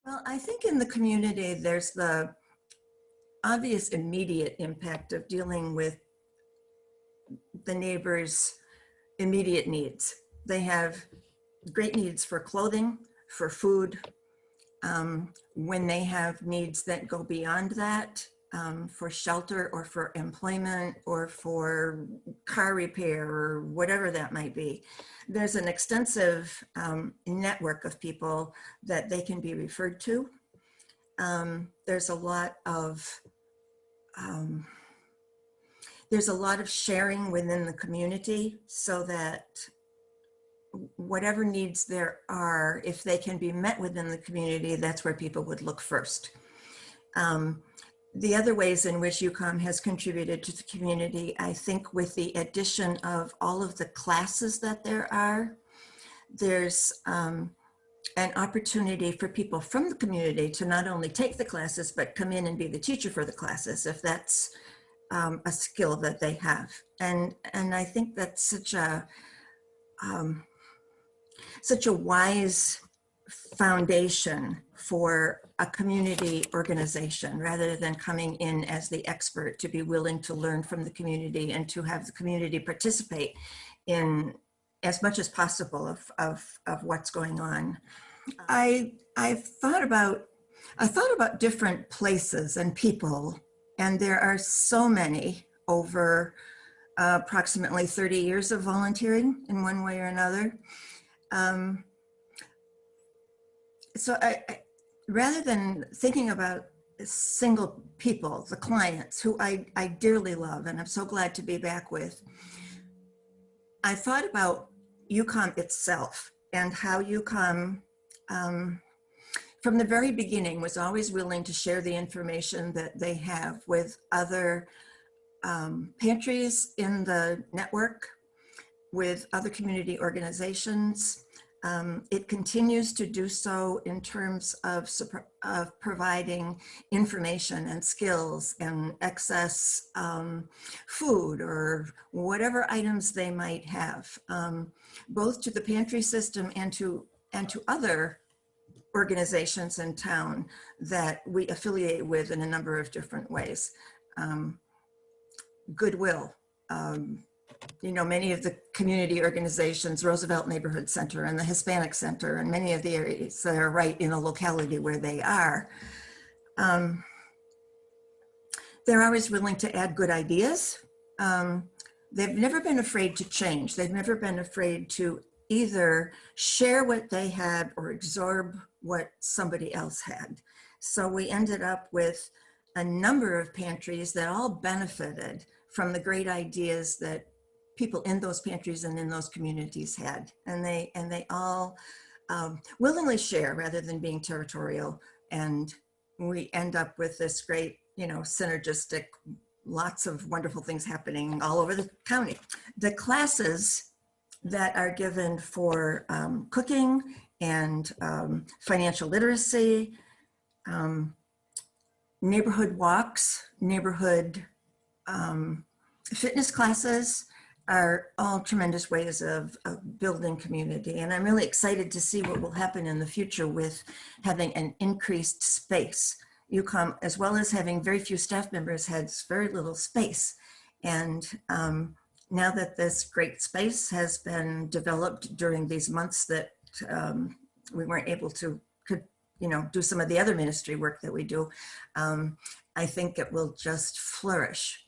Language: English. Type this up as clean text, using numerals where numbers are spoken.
Well, I think in the community, there's the obvious immediate impact of dealing with the neighbors' immediate needs. They have great needs for clothing, for food. When they have needs that go beyond that, for shelter or for employment or for car repair or whatever that might be, there's an extensive network of people that they can be referred to. There's a lot of sharing within the community, so that whatever needs there are, if they can be met within the community, that's where people would look first. The other ways in which UCOM has contributed to the community, I think with the addition of all of the classes that there are, there's an opportunity for people from the community to not only take the classes, but come in and be the teacher for the classes, if that's a skill that they have. And I think that's such a wise foundation for a community organization, rather than coming in as the expert, to be willing to learn from the community and to have the community participate in as much as possible of what's going on. I've thought about different places and people, and there are so many over approximately 30 years of volunteering in one way or another. So rather than thinking about single people, the clients who I dearly love and I'm so glad to be back with, I thought about UCOM itself and how UCOM from the very beginning was always willing to share the information that they have with other pantries in the network, with other community organizations. It continues to do so in terms of providing information and skills and excess food or whatever items they might have, both to the pantry system and to other organizations in town that we affiliate with in a number of different ways. Goodwill, many of the community organizations, Roosevelt Neighborhood Center and the Hispanic Center, and many of the areas that are right in the locality where they are, they're always willing to add good ideas. They've never been afraid to change. They've never been afraid to either share what they had or absorb what somebody else had. So we ended up with a number of pantries that all benefited from the great ideas that people in those pantries and in those communities had. And they all willingly share rather than being territorial. And we end up with this great, synergistic, lots of wonderful things happening all over the county. The classes that are given for cooking and financial literacy, neighborhood walks, neighborhood fitness classes are all tremendous ways of building community. And I'm really excited to see what will happen in the future with having an increased space. UCOM, as well as having very few staff members, has very little space. And now that this great space has been developed during these months that we weren't able to do some of the other ministry work that we do, I think it will just flourish.